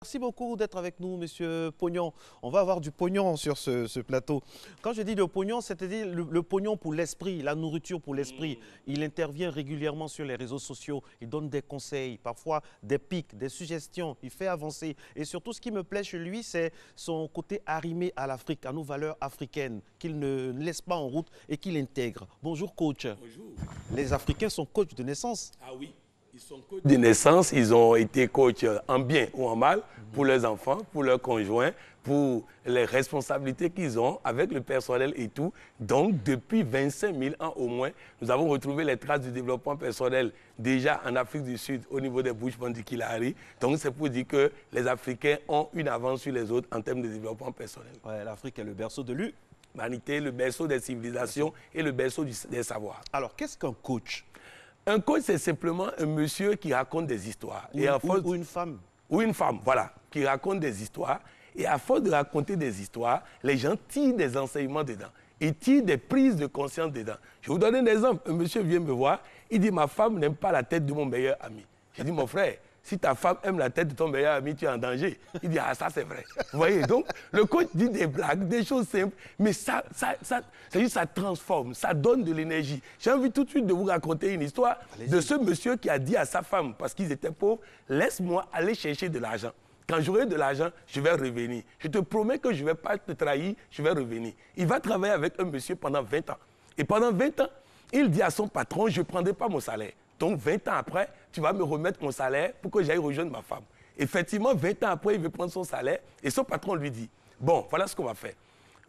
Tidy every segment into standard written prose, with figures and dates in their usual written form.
Merci beaucoup d'être avec nous, Monsieur Pognon. On va avoir du pognon sur ce plateau. Quand je dis le pognon, c'est-à-dire le pognon pour l'esprit, la nourriture pour l'esprit. Il intervient régulièrement sur les réseaux sociaux. Il donne des conseils, parfois des pics, des suggestions. Il fait avancer. Et surtout, ce qui me plaît chez lui, c'est son côté arrimé à l'Afrique, à nos valeurs africaines, qu'il ne laisse pas en route et qu'il intègre. Bonjour, coach. Bonjour. Les Africains sont coachs de naissance. Ah oui, ils sont coachs de naissance, ils ont été coachs en bien ou en mal pour leurs enfants, pour leurs conjoints, pour les responsabilités qu'ils ont avec le personnel et tout. Donc, depuis 25 000 ans au moins, nous avons retrouvé les traces du développement personnel déjà en Afrique du Sud au niveau des Bush-Bandikilari. Donc, c'est pour dire que les Africains ont une avance sur les autres en termes de développement personnel. Ouais, l'Afrique est le berceau de l'humanité, le berceau des civilisations et le berceau des savoirs. Alors, qu'est-ce qu'un coach? Un coach, c'est simplement un monsieur qui raconte des histoires. Ou une femme. Ou une femme, voilà, qui raconte des histoires. Et à force de raconter des histoires, les gens tirent des enseignements dedans. Ils tirent des prises de conscience dedans. Je vous donne un exemple. Un monsieur vient me voir, il dit « Ma femme n'aime pas la tête de mon meilleur ami ». J'ai dit « Mon frère, si ta femme aime la tête de ton meilleur ami, tu es en danger ». Il dit « Ah, ça c'est vrai ». Vous voyez, donc le coach dit des blagues, des choses simples, mais ça transforme, ça donne de l'énergie. J'ai envie tout de suite de vous raconter une histoire de ce monsieur qui a dit à sa femme, parce qu'ils étaient pauvres, « Laisse-moi aller chercher de l'argent. Quand j'aurai de l'argent, je vais revenir. Je te promets que je ne vais pas te trahir, je vais revenir. » Il va travailler avec un monsieur pendant 20 ans. Et pendant 20 ans, il dit à son patron, je ne prendrai pas mon salaire. Donc 20 ans après, tu vas me remettre mon salaire pour que j'aille rejoindre ma femme. Effectivement, 20 ans après, il veut prendre son salaire et son patron lui dit, bon, voilà ce qu'on va faire.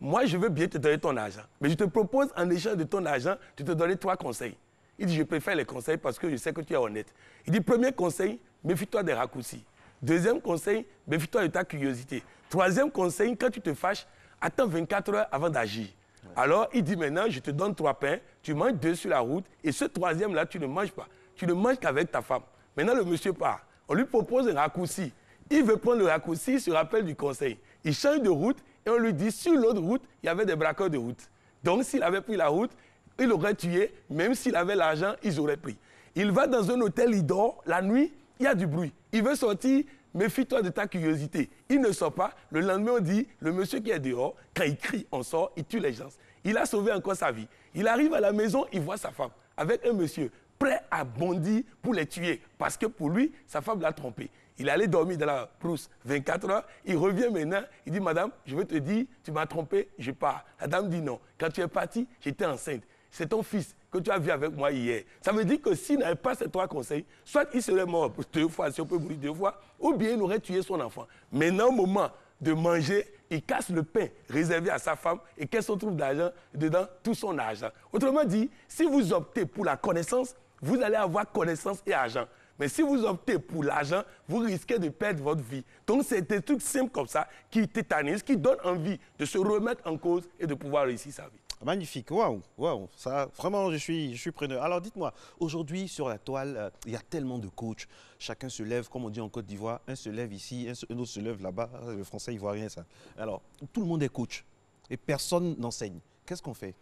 Moi, je veux bien te donner ton argent, mais je te propose en échange de ton argent de te donner 3 conseils. Il dit, je préfère les conseils parce que je sais que tu es honnête. Il dit, premier conseil, méfie-toi des raccourcis. Deuxième conseil, méfie-toi de ta curiosité. Troisième conseil, quand tu te fâches, attends 24 heures avant d'agir. Ouais. Alors, il dit maintenant, je te donne 3 pains, tu manges 2 sur la route, et ce troisième-là, tu ne manges pas. Tu ne manges qu'avec ta femme. Maintenant, le monsieur part. On lui propose un raccourci. Il veut prendre le raccourci, il se rappelle du conseil. Il change de route, et on lui dit, sur l'autre route, il y avait des braqueurs de route. Donc, s'il avait pris la route, il aurait tué, même s'il avait l'argent, ils auraient pris. Il va dans un hôtel, il dort, la nuit, il y a du bruit. Il veut sortir, méfie-toi de ta curiosité. Il ne sort pas. Le lendemain, on dit, le monsieur qui est dehors, quand il crie, on sort, il tue les gens. Il a sauvé encore sa vie. Il arrive à la maison, il voit sa femme avec un monsieur prêt à bondir pour les tuer. Parce que pour lui, sa femme l'a trompé. Il est allé dormir dans la brousse 24 heures. Il revient maintenant. Il dit, madame, je veux te dire, tu m'as trompé, je pars. La dame dit non. Quand tu es parti, j'étais enceinte. C'est ton fils que tu as vu avec moi hier. Ça veut dire que s'il n'avait pas ces 3 conseils, soit il serait mort 2 fois, si on peut mourir 2 fois, ou bien il aurait tué son enfant. Maintenant, au moment de manger, il casse le pain réservé à sa femme et qu'est-ce qu'on trouve d'argent dedans? Tout son argent. Autrement dit, si vous optez pour la connaissance, vous allez avoir connaissance et argent. Mais si vous optez pour l'argent, vous risquez de perdre votre vie. Donc, c'est des trucs simples comme ça qui tétanisent, qui donnent envie de se remettre en cause et de pouvoir réussir sa vie. Magnifique, waouh, waouh, ça, vraiment, je suis preneur. Alors, dites-moi, aujourd'hui, sur la toile, il y a tellement de coachs. Chacun se lève, comme on dit en Côte d'Ivoire, un se lève ici, un autre se lève là-bas. Le français ivoirien, ça. Alors, tout le monde est coach et personne n'enseigne. Qu'est-ce qu'on fait?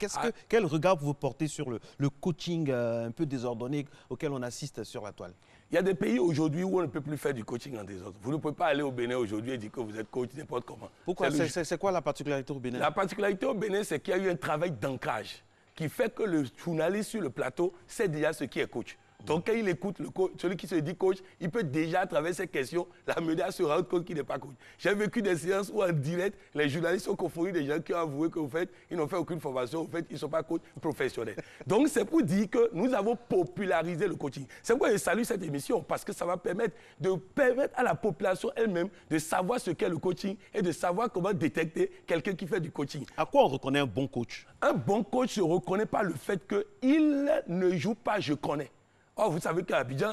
Quel regard vous portez sur le coaching un peu désordonné auquel on assiste sur la toile? Il y a des pays aujourd'hui où on ne peut plus faire du coaching en désordre. Vous ne pouvez pas aller au Bénin aujourd'hui et dire que vous êtes coach n'importe comment. Pourquoi? C'est quoi la particularité au Bénin? La particularité au Bénin, c'est qu'il y a eu un travail d'ancrage qui fait que le journaliste sur le plateau sait déjà ce qui est coach. Donc, quand il écoute le coach, celui qui se dit coach, il peut déjà, à travers ces questions, l'amener à se rendre compte qu'il n'est pas coach. J'ai vécu des séances où, en direct, les journalistes ont confondu des gens qui ont avoué qu'au fait, ils n'ont fait aucune formation, au fait, ils ne sont pas coachs professionnels. Donc, c'est pour dire que nous avons popularisé le coaching. C'est pourquoi je salue cette émission, parce que ça va permettre à la population elle-même de savoir ce qu'est le coaching et de savoir comment détecter quelqu'un qui fait du coaching. À quoi on reconnaît un bon coach? Un bon coach se reconnaît par le fait qu'il ne joue pas « je connais ». Oh, vous savez qu'à Abidjan,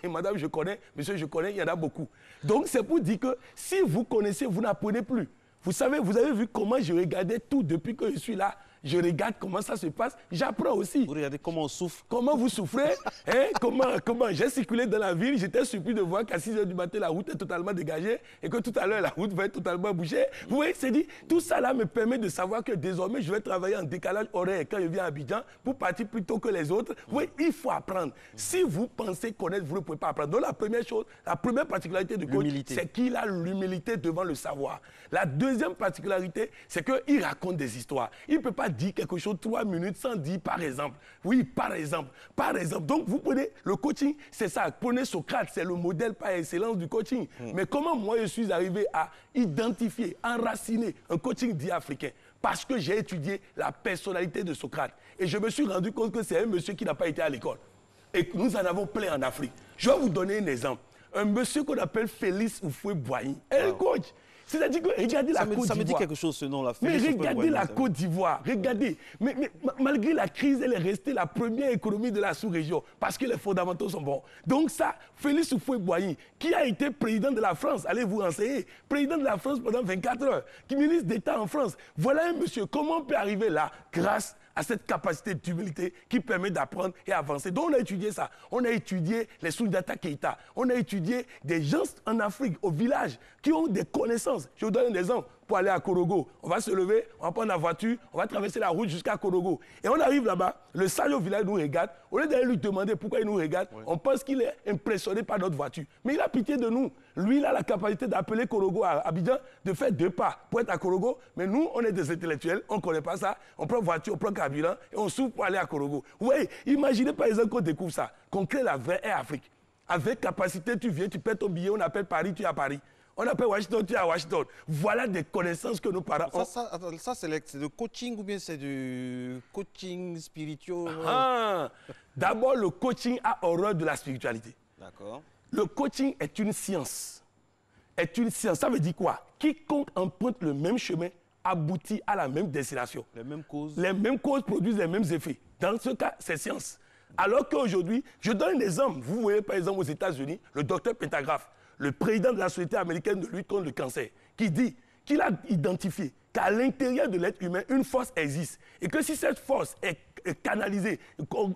madame, je connais, monsieur, je connais, il y en a beaucoup. Donc, c'est pour dire que si vous connaissez, vous n'apprenez plus. Vous savez, vous avez vu comment je regardais tout depuis que je suis là. je regarde comment ça se passe, j'apprends aussi. Vous regardez comment on souffre. Comment vous souffrez, hein? Comment j'ai circulé dans la ville, j'étais surpris de voir qu'à 6 h du matin, la route est totalement dégagée et que tout à l'heure, la route va être totalement bouchée. Vous voyez, c'est dit, tout ça là me permet de savoir que désormais, je vais travailler en décalage horaire quand je viens à Abidjan pour partir plus tôt que les autres. Vous voyez, il faut apprendre. Si vous pensez connaître, vous ne pouvez pas apprendre. Donc la première chose, la première particularité du coach, c'est qu'il a l'humilité devant le savoir. La deuxième particularité, c'est qu'il raconte des histoires. Il ne peut pas dire quelque chose 3 minutes sans dire par exemple. Oui, par exemple, par exemple. Donc vous prenez le coaching, c'est ça. Prenez Socrate, c'est le modèle par excellence du coaching. Mais comment moi je suis arrivé à identifier, enraciner un coaching dit africain? Parce que j'ai étudié la personnalité de Socrate. Et je me suis rendu compte que c'est un monsieur qui n'a pas été à l'école. Et nous en avons plein en Afrique. Je vais vous donner un exemple. Un monsieur qu'on appelle Félix Houphouët-Boigny, un coach. C'est-à-dire que regardez la Côte d'Ivoire. Ça me dit quelque chose ce nom-là. Mais regardez la Côte d'Ivoire, regardez. Mais malgré la crise, elle est restée la première économie de la sous-région parce que les fondamentaux sont bons. Donc ça, Félix Houphouët-Boigny, qui a été président de la France, allez vous renseigner, président de la France pendant 24 heures, qui est ministre d'État en France. Voilà un monsieur, comment on peut arriver là grâce à cette capacité d'humilité qui permet d'apprendre et avancer. Donc on a étudié ça. On a étudié les Soundata Keita. On a étudié des gens en Afrique, au village, qui ont des connaissances. Je vous donne un exemple. Pour aller à Korogo, on va se lever, on va prendre la voiture, on va traverser la route jusqu'à Korogo. Et on arrive là-bas, le sage au village nous regarde. Au lieu d'aller lui demander pourquoi il nous regarde, on pense qu'il est impressionné par notre voiture. Mais il a pitié de nous. Lui, il a la capacité d'appeler Korogo à Abidjan, de faire 2 pas pour être à Korogo. Mais nous, on est des intellectuels, on ne connaît pas ça. On prend voiture, on prend carburant et on s'ouvre pour aller à Korogo. Vous voyez, imaginez par exemple qu'on découvre ça, qu'on crée la vraie Air Afrique. Avec capacité, tu viens, tu paies ton billet, on appelle Paris, tu es à Paris. On appelle Washington, tu es à Washington. Voilà des connaissances que nos parents ont. Ça c'est du coaching ou bien c'est du coaching spirituel? D'abord, le coaching a horreur de la spiritualité. D'accord. Le coaching est une science. Est une science. Ça veut dire quoi? Quiconque emprunte le même chemin aboutit à la même destination. Les mêmes causes. Les mêmes causes produisent les mêmes effets. Dans ce cas, c'est science. Alors qu'aujourd'hui, je donne des exemples. Vous voyez par exemple aux États-Unis, le docteur Pentagraph, le président de la Société américaine de lutte contre le cancer, qui dit qu'il a identifié qu'à l'intérieur de l'être humain, une force existe. Et que si cette force est canalisée,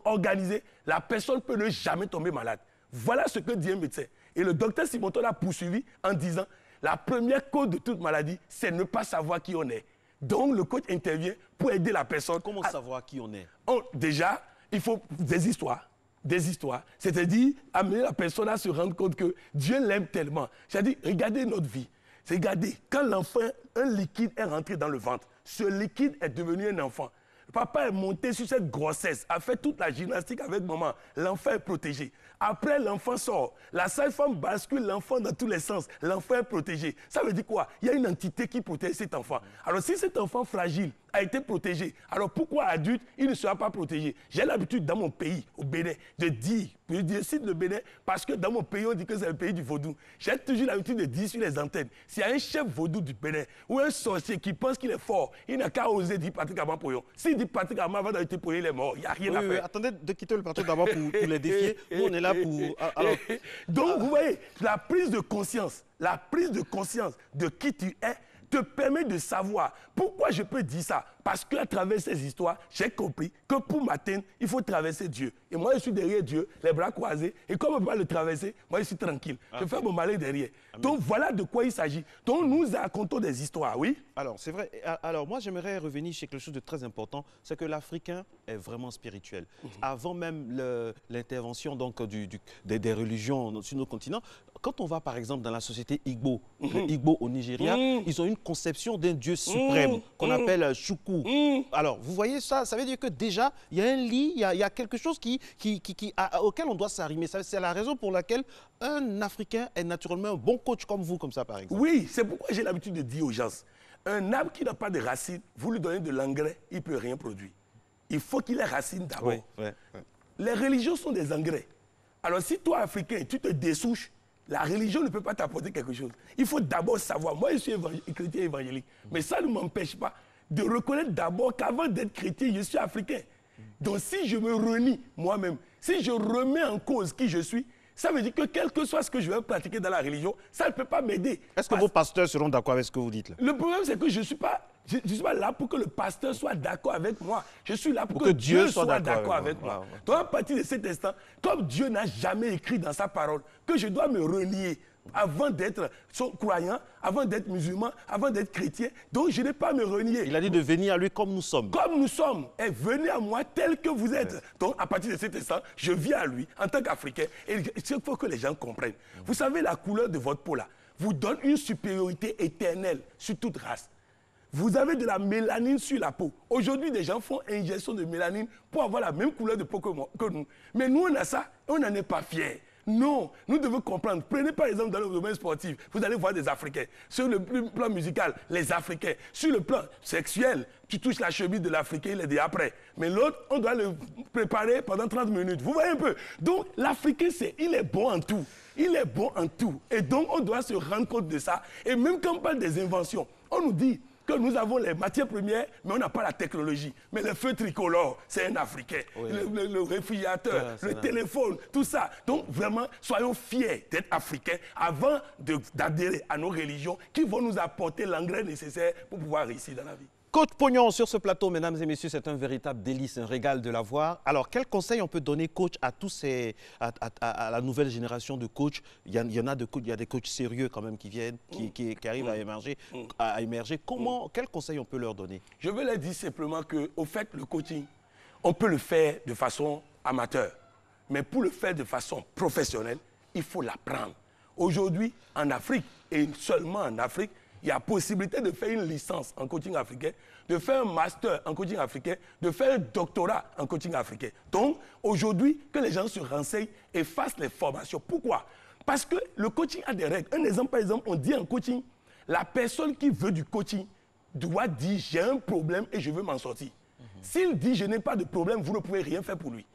organisée, la personne peut ne jamais tomber malade. Voilà ce que dit un médecin. Et le docteur Simonton a poursuivi en disant, la première cause de toute maladie, c'est ne pas savoir qui on est. Donc le coach intervient pour aider la personne. Comment savoir qui on est? Déjà, il faut des histoires. Des histoires, c'est-à-dire amener la personne à se rendre compte que Dieu l'aime tellement. C'est-à-dire, regardez notre vie. Regardez, quand l'enfant, un liquide est rentré dans le ventre, ce liquide est devenu un enfant. Papa est monté sur cette grossesse, a fait toute la gymnastique avec maman. L'enfant est protégé. Après, l'enfant sort. La sage-femme bascule l'enfant dans tous les sens. L'enfant est protégé. Ça veut dire quoi? Il y a une entité qui protège cet enfant. Alors, si cet enfant fragile a été protégé, alors pourquoi adulte, il ne sera pas protégé? J'ai l'habitude dans mon pays, au Bénin, de dire, je cite le Bénin, parce que dans mon pays, on dit que c'est le pays du vaudou. J'ai toujours l'habitude de dire sur les antennes, s'il y a un chef vaudou du Bénin ou un sorcier qui pense qu'il est fort, il n'a qu'à oser dire Patrick Amapoyon. S'il dit Patrick Amapoyon va dans le il est mort. Il n'y a rien à faire. Attendez de quitter le plateau d'abord pour les défier. Nous, on est là pour... Alors... Donc, vous voyez, la prise de conscience de qui tu es te permet de savoir. Pourquoi je peux dire ça? Parce qu'à travers ces histoires, j'ai compris que pour m'atteindre, il faut traverser Dieu. Et moi, je suis derrière Dieu, les bras croisés. Et comme on ne peut pas le traverser, moi, je suis tranquille. Je fais mon malin derrière. Amen. Donc, voilà de quoi il s'agit. Donc, nous racontons des histoires, oui? Alors, c'est vrai. Alors, moi, j'aimerais revenir sur quelque chose de très important. C'est que l'Africain est vraiment spirituel. Avant même l'intervention des religions sur nos continents, quand on va, par exemple, dans la société Igbo, les Igbo au Nigeria, ils ont une conception d'un Dieu suprême qu'on appelle Chukwu. Alors, vous voyez ça, ça veut dire que déjà, il y a un lit, il y a quelque chose auquel on doit s'arrimer. C'est la raison pour laquelle un Africain est naturellement un bon coach comme vous, comme ça, par exemple. Oui, c'est pourquoi j'ai l'habitude de dire aux gens, un arbre qui n'a pas de racines, vous lui donnez de l'engrais, il ne peut rien produire. Il faut qu'il ait racines d'abord. Oui. Les religions sont des engrais. Alors, si toi, Africain, tu te dessouches, la religion ne peut pas t'apporter quelque chose. Il faut d'abord savoir. Moi, je suis chrétien évangélique. Mais ça ne m'empêche pas de reconnaître d'abord qu'avant d'être chrétien, je suis africain. Donc, si je me renie moi-même, si je remets en cause qui je suis, ça veut dire que quel que soit ce que je vais pratiquer dans la religion, ça ne peut pas m'aider. Est-ce que vos pasteurs seront d'accord avec ce que vous dites là? Le problème, c'est que je ne suis pas Je ne suis pas là pour que le pasteur soit d'accord avec moi. Je suis là pour que Dieu soit d'accord avec moi. Donc, à partir de cet instant, comme Dieu n'a jamais écrit dans sa parole que je dois me renier avant d'être croyant, avant d'être musulman, avant d'être chrétien, donc je n'ai pas à me renier. Il a dit de venir à lui comme nous sommes. Comme nous sommes. Et venez à moi tel que vous êtes. Ouais. Donc, à partir de cet instant, je viens à lui en tant qu'Africain. Et il faut que les gens comprennent. Vous savez, la couleur de votre peau là vous donne une supériorité éternelle sur toute race. Vous avez de la mélanine sur la peau. Aujourd'hui, des gens font injection de mélanine pour avoir la même couleur de peau que nous. Mais nous, on a ça et on n'en est pas fiers. Non, nous devons comprendre. Prenez par exemple dans le domaine sportif, vous allez voir des Africains. Sur le plan musical, les Africains. Sur le plan sexuel, tu touches la chemise de l'Africain, il est dit après. Mais l'autre, on doit le préparer pendant 30 minutes. Vous voyez un peu? Donc l'Africain, il est bon en tout. Il est bon en tout. Et donc on doit se rendre compte de ça. Et même quand on parle des inventions, on nous dit que nous avons les matières premières, mais on n'a pas la technologie. Mais le feu tricolore, c'est un Africain. Oui. Le réfrigérateur, le téléphone, tout ça. Donc vraiment, soyons fiers d'être Africains avant d'adhérer à nos religions qui vont nous apporter l'engrais nécessaire pour pouvoir réussir dans la vie. Coach Pognon, sur ce plateau, mesdames et messieurs, c'est un véritable délice, un régal de la voir. Alors, quel conseil on peut donner, coach, à à la nouvelle génération de coachs? Il y en a il y a des coachs sérieux quand même qui viennent, qui arrivent à émerger. Quel conseil on peut leur donner? Je veux leur dire simplement qu'au fait, le coaching, on peut le faire de façon amateur. Mais pour le faire de façon professionnelle, il faut l'apprendre. Aujourd'hui, en Afrique, et seulement en Afrique, il y a possibilité de faire une licence en coaching africain, de faire un master en coaching africain, de faire un doctorat en coaching africain. Donc, aujourd'hui, que les gens se renseignent et fassent les formations. Pourquoi? Parce que le coaching a des règles. Un exemple, par exemple, on dit en coaching, la personne qui veut du coaching doit dire « j'ai un problème et je veux m'en sortir ». S'il dit « je n'ai pas de problème », vous ne pouvez rien faire pour lui.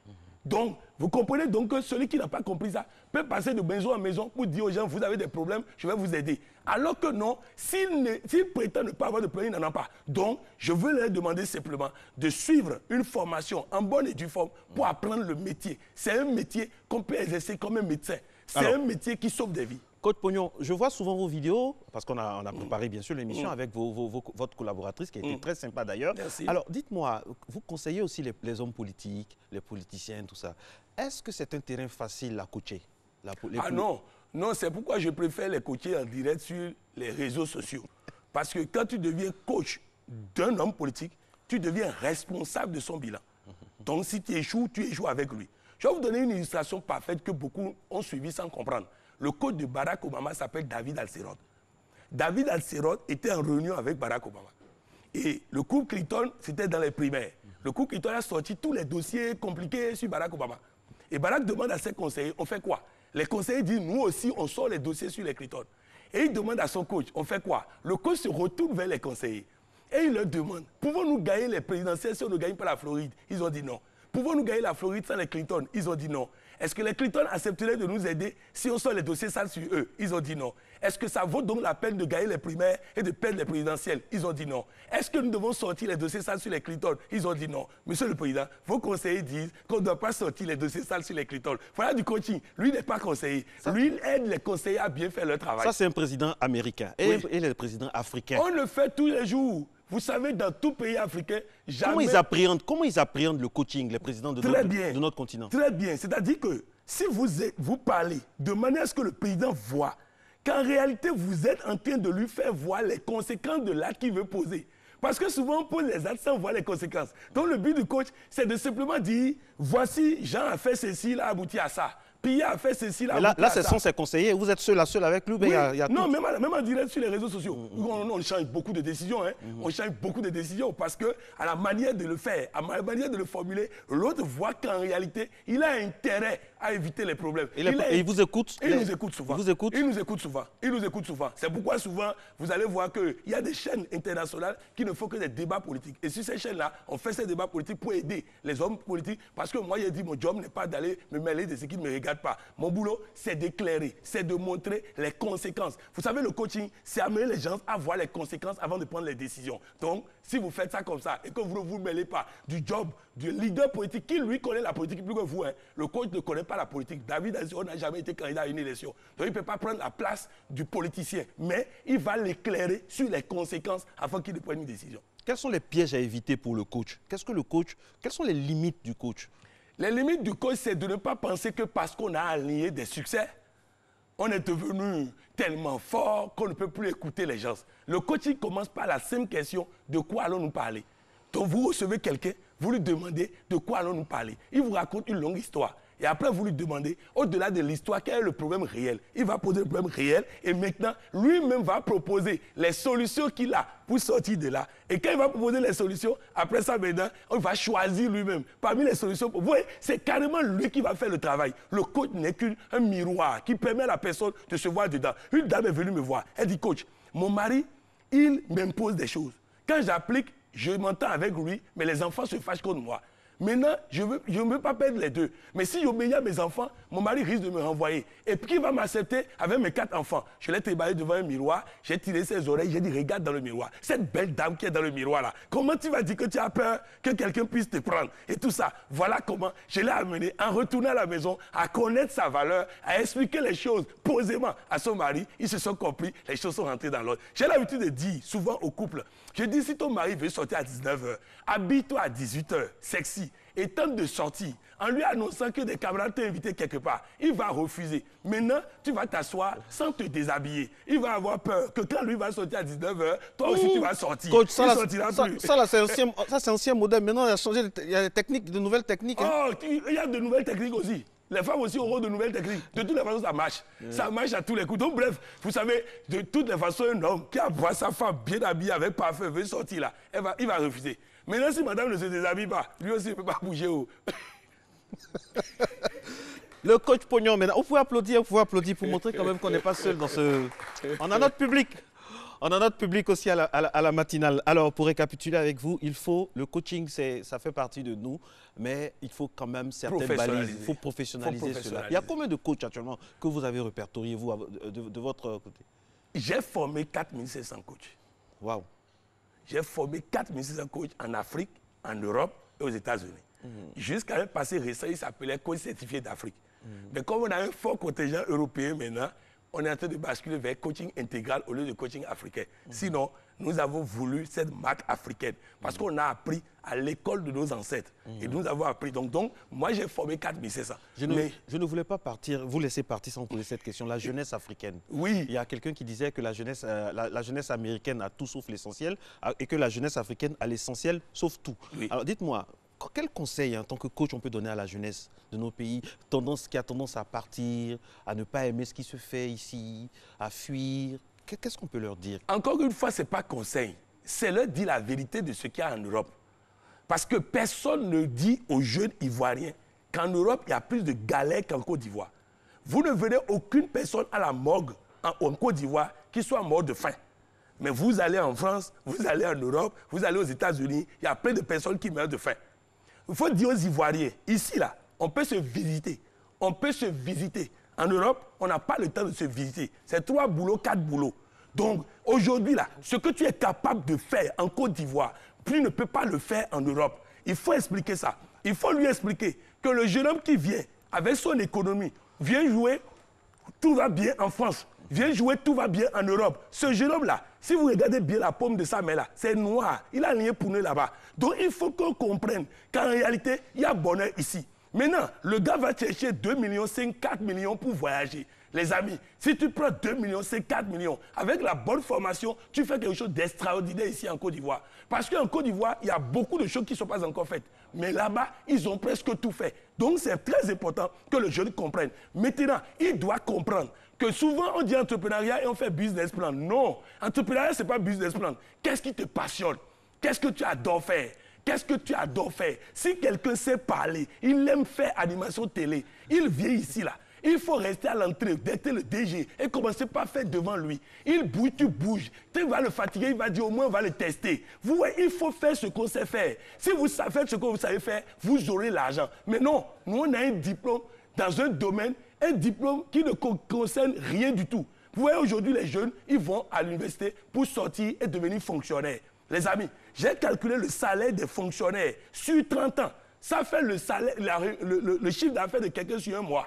Donc, vous comprenez donc que celui qui n'a pas compris ça peut passer de maison en maison pour dire aux gens, vous avez des problèmes, je vais vous aider. Alors que non, s'il prétend ne pas avoir de problème, il n'en a pas. Donc, je veux leur demander simplement de suivre une formation en bonne et due forme pour apprendre le métier. C'est un métier qu'on peut exercer comme un médecin. C'est un métier qui sauve des vies. Coach Pognon, je vois souvent vos vidéos, parce qu'on a préparé bien sûr l'émission avec votre collaboratrice qui a été très sympa d'ailleurs. Merci. Alors dites-moi, vous conseillez aussi les hommes politiques, les politiciens, tout ça. Est-ce que c'est un terrain facile à coacher? Non, non, c'est pourquoi je préfère les coacher en direct sur les réseaux sociaux. Parce que quand tu deviens coach d'un homme politique, tu deviens responsable de son bilan. Donc si tu échoues avec lui. Je vais vous donner une illustration parfaite que beaucoup ont suivi sans comprendre. Le coach de Barack Obama s'appelle David Alserod. David Alserod était en réunion avec Barack Obama. Et le couple Clinton, c'était dans les primaires. Le couple Clinton a sorti tous les dossiers compliqués sur Barack Obama. Et Barack demande à ses conseillers, on fait quoi? Les conseillers disent, nous aussi, on sort les dossiers sur les Clinton. Et il demande à son coach, on fait quoi? Le coach se retourne vers les conseillers. Et il leur demande, pouvons-nous gagner les présidentielles si on ne gagne pas la Floride? Ils ont dit non. Pouvons-nous gagner la Floride sans les Clinton? Ils ont dit non. Est-ce que les Clinton accepteraient de nous aider si on sort les dossiers sales sur eux? Ils ont dit non. Est-ce que ça vaut donc la peine de gagner les primaires et de perdre les présidentielles? Ils ont dit non. Est-ce que nous devons sortir les dossiers sales sur les Clinton? Ils ont dit non. Monsieur le Président, vos conseillers disent qu'on ne doit pas sortir les dossiers sales sur les Clinton. Voilà du coaching. Lui n'est pas conseiller. Lui, il aide les conseillers à bien faire leur travail. Ça, c'est un président américain. Et le président africain? On le fait tous les jours. Vous savez, dans tout pays africain, jamais... Comment ils appréhendent le coaching, les présidents de notre continent? Très bien. C'est-à-dire que si vous parlez de manière à ce que le président voit qu'en réalité, vous êtes en train de lui faire voir les conséquences de l'acte qu'il veut poser. Parce que souvent, on pose les actes sans voir les conséquences. Donc, le but du coach, c'est de simplement dire, voici, Jean a fait ceci, il a abouti à ça. Pierre a fait ceci, là, ce sont ses conseillers. Vous êtes seul avec lui. Oui. Non, même en direct sur les réseaux sociaux. On change beaucoup de décisions. On change beaucoup de décisions parce que à la manière de le faire, à la manière de le formuler, l'autre voit qu'en réalité, il a intérêt à éviter les problèmes. Et il vous écoute? Il nous écoute souvent. Il vous écoute? Il nous écoute souvent. Il nous écoute souvent. C'est pourquoi souvent, vous allez voir qu'il y a des chaînes internationales qui ne font que des débats politiques. Et sur ces chaînes-là, on fait ces débats politiques pour aider les hommes politiques. Parce que moi, j'ai dit, mon job n'est pas d'aller me mêler de ce qui ne me regarde pas. Mon boulot, c'est d'éclairer, c'est de montrer les conséquences. Vous savez, le coaching, c'est amener les gens à voir les conséquences avant de prendre les décisions. Donc, si vous faites ça comme ça et que vous ne vous mêlez pas du job du leader politique qui, lui, connaît la politique plus que vous, le coach ne connaît pas pas la politique. David Azio n'a jamais été candidat à une élection. Donc il ne peut pas prendre la place du politicien. Mais il va l'éclairer sur les conséquences afin qu'il prenne une décision. Quels sont les pièges à éviter pour le coach? Quelles sont les limites du coach? Les limites du coach, c'est de ne pas penser que parce qu'on a aligné des succès, on est devenu tellement fort qu'on ne peut plus écouter les gens. Le coaching commence par la simple question de quoi allons-nous parler. Donc vous recevez quelqu'un, vous lui demandez de quoi allons-nous parler. Il vous raconte une longue histoire. Et après, vous lui demandez, au-delà de l'histoire, quel est le problème réel. Il va poser le problème réel et maintenant, lui-même va proposer les solutions qu'il a pour sortir de là. Et quand il va proposer les solutions, après ça, maintenant, on va choisir lui-même. Parmi les solutions, vous voyez, c'est carrément lui qui va faire le travail. Le coach n'est qu'un miroir qui permet à la personne de se voir dedans. Une dame est venue me voir. Elle dit, coach, mon mari, il m'impose des choses. Quand j'applique, je m'entends avec lui, mais les enfants se fâchent contre moi. Maintenant, je ne veux pas perdre les deux. Mais si j'obéis à mes enfants, mon mari risque de me renvoyer. Et puis, qui va m'accepter avec mes 4 enfants? Je l'ai travaillé devant un miroir, j'ai tiré ses oreilles, j'ai dit, regarde dans le miroir. Cette belle dame qui est dans le miroir là, comment tu vas dire que tu as peur que quelqu'un puisse te prendre? Et tout ça, voilà comment je l'ai amené, en retournant à la maison, à connaître sa valeur, à expliquer les choses posément à son mari. Ils se sont compris, les choses sont rentrées dans l'ordre. J'ai l'habitude de dire souvent au couple, je dis, si ton mari veut sortir à 19h, habille-toi à 18h, sexy, et tente de sortir, en lui annonçant que des camarades t'ont invité quelque part. Il va refuser. Maintenant, tu vas t'asseoir sans te déshabiller. Il va avoir peur que quand lui va sortir à 19h, toi aussi tu vas sortir. Coach, ça, c'est ancien modèle. Maintenant, il a changé, il y a des techniques, de nouvelles techniques. Oh, il y a de nouvelles techniques aussi. Les femmes aussi auront de nouvelles techniques. De toutes les façons, ça marche. Ça marche à tous les coups. Donc, bref, vous savez, de toutes les façons, un homme qui a vu sa femme bien habillée avec parfum veut sortir là, il va refuser. Maintenant, si madame ne se déshabille pas, lui aussi ne peut pas bouger. Le coach Pognon, maintenant, vous pouvez applaudir pour montrer quand même qu'on n'est pas seul dans ce... On a notre public. On a notre public aussi à la matinale. Alors, pour récapituler avec vous, le coaching, ça fait partie de nous, mais il faut quand même certaines balises. Il faut professionnaliser cela. Il y a combien de coachs actuellement que vous avez répertoriés, vous, de votre côté? J'ai formé 4500 coachs. Waouh. J'ai formé 4500 coachs en Afrique, en Europe et aux États-Unis. Jusqu'à un passé récent, il s'appelait coach certifié d'Afrique. Mais comme on a un fort contingent européen maintenant, on est en train de basculer vers coaching intégral au lieu de coaching africain. Sinon, nous avons voulu cette marque africaine parce qu'on a appris à l'école de nos ancêtres. Et nous avons appris. Donc moi, j'ai formé 4500. Je ne voulais pas vous laisser partir sans poser cette question. La jeunesse africaine. Oui. Il y a quelqu'un qui disait que la jeunesse américaine a tout sauf l'essentiel et que la jeunesse africaine a l'essentiel sauf tout. Oui. Alors dites-moi, quel conseil en tant que coach on peut donner à la jeunesse de nos pays qui a tendance à partir, à ne pas aimer ce qui se fait ici, à fuir? Qu'est-ce qu'on peut leur dire? Encore une fois, ce n'est pas conseil. C'est leur dire la vérité de ce qu'il y a en Europe. Parce que personne ne dit aux jeunes Ivoiriens qu'en Europe, il y a plus de galères qu'en Côte d'Ivoire. Vous ne verrez aucune personne à la morgue en Côte d'Ivoire qui soit morte de faim. Mais vous allez en France, vous allez en Europe, vous allez aux États-Unis, il y a plein de personnes qui meurent de faim. Il faut dire aux Ivoiriens, ici, là, on peut se visiter. On peut se visiter. En Europe, on n'a pas le temps de se visiter. C'est 3 boulots, 4 boulots. Donc, aujourd'hui, là, ce que tu es capable de faire en Côte d'Ivoire, tu ne peux pas le faire en Europe. Il faut expliquer ça. Il faut lui expliquer que le jeune homme qui vient avec son économie, vient jouer, tout va bien en France, vient jouer, tout va bien en Europe. Ce jeune homme-là, si vous regardez bien la paume de sa main-là, c'est noir. Il a rien pour nous là-bas. Donc, il faut qu'on comprenne qu'en réalité, il y a bonheur ici. Maintenant, le gars va chercher 2 millions, 5, 4 millions pour voyager. Les amis, si tu prends 2 millions, 5, 4 millions, avec la bonne formation, tu fais quelque chose d'extraordinaire ici en Côte d'Ivoire. Parce qu'en Côte d'Ivoire, il y a beaucoup de choses qui ne sont pas encore faites. Mais là-bas, ils ont presque tout fait. Donc, c'est très important que le jeune comprenne. Maintenant, il doit comprendre que souvent, on dit entrepreneuriat et on fait business plan. Non, entrepreneuriat, ce n'est pas business plan. Qu'est-ce qui te passionne? Qu'est-ce que tu adores faire? Qu'est-ce que tu adores faire? Si quelqu'un sait parler, il aime faire animation télé, il vient ici, là. Il faut rester à l'entrée, d'être le DG et commencer par faire devant lui. Il bouge, tu bouges. Tu vas le fatiguer, il va dire au moins on va le tester. Vous voyez, il faut faire ce qu'on sait faire. Si vous savez faire ce que vous savez faire, vous aurez l'argent. Mais non, nous on a un diplôme dans un domaine, un diplôme qui ne concerne rien du tout. Vous voyez, aujourd'hui, les jeunes, ils vont à l'université pour sortir et devenir fonctionnaires. Les amis, j'ai calculé le salaire des fonctionnaires sur 30 ans. ça fait le salaire, le chiffre d'affaires de quelqu'un sur un mois.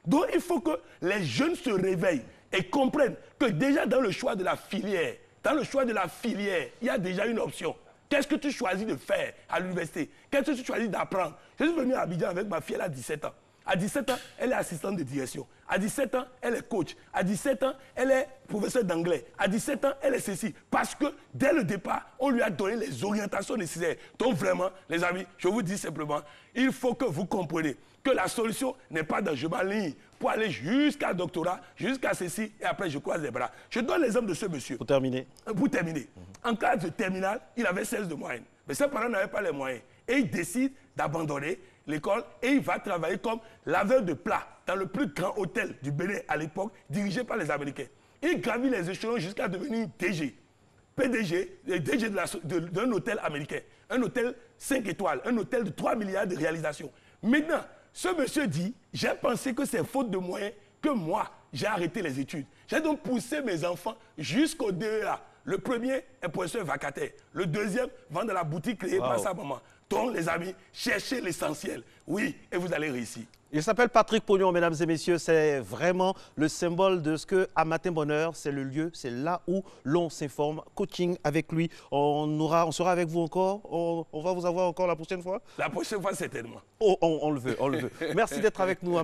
Donc il faut que les jeunes se réveillent et comprennent que déjà dans le choix de la filière, il y a déjà une option. Qu'est-ce que tu choisis de faire à l'université? Qu'est-ce que tu choisis d'apprendre? Je suis venu à Abidjan avec ma fille, elle a 17 ans. À 17 ans, elle est assistante de direction. À 17 ans, elle est coach. À 17 ans, elle est professeure d'anglais. À 17 ans, elle est ceci. Parce que dès le départ, on lui a donné les orientations nécessaires. Donc vraiment, les amis, je vous dis simplement, il faut que vous compreniez que la solution n'est pas dans je m'aligne pour aller jusqu'à doctorat, jusqu'à ceci, et après je croise les bras. Je donne l'exemple de ce monsieur. Pour terminer. En classe de terminale, il avait 16 de moyenne. Mais ses parents n'avaient pas les moyens. Et il décide d'abandonner l'école et il va travailler comme laveur de plats dans le plus grand hôtel du Bénin à l'époque, dirigé par les Américains. Il gravit les échelons jusqu'à devenir DG. PDG, DG d'un hôtel américain. Un hôtel 5 étoiles, un hôtel de 3 milliards de réalisations. Maintenant, ce monsieur dit, j'ai pensé que c'est faute de moyens que moi, j'ai arrêté les études. J'ai donc poussé mes enfants jusqu'au DEA. Le premier est professeur vacataire. Le deuxième vend dans la boutique créée par sa maman. Donc, les amis, cherchez l'essentiel. Oui, et vous allez réussir. Il s'appelle Patrick Pognon, mesdames et messieurs. C'est vraiment le symbole de ce que à Matin Bonheur, c'est le lieu, c'est là où l'on s'informe. Coaching avec lui. On sera avec vous encore. On va vous avoir encore la prochaine fois. La prochaine fois, certainement. Oh, on le veut, on le veut. Merci d'être avec nous.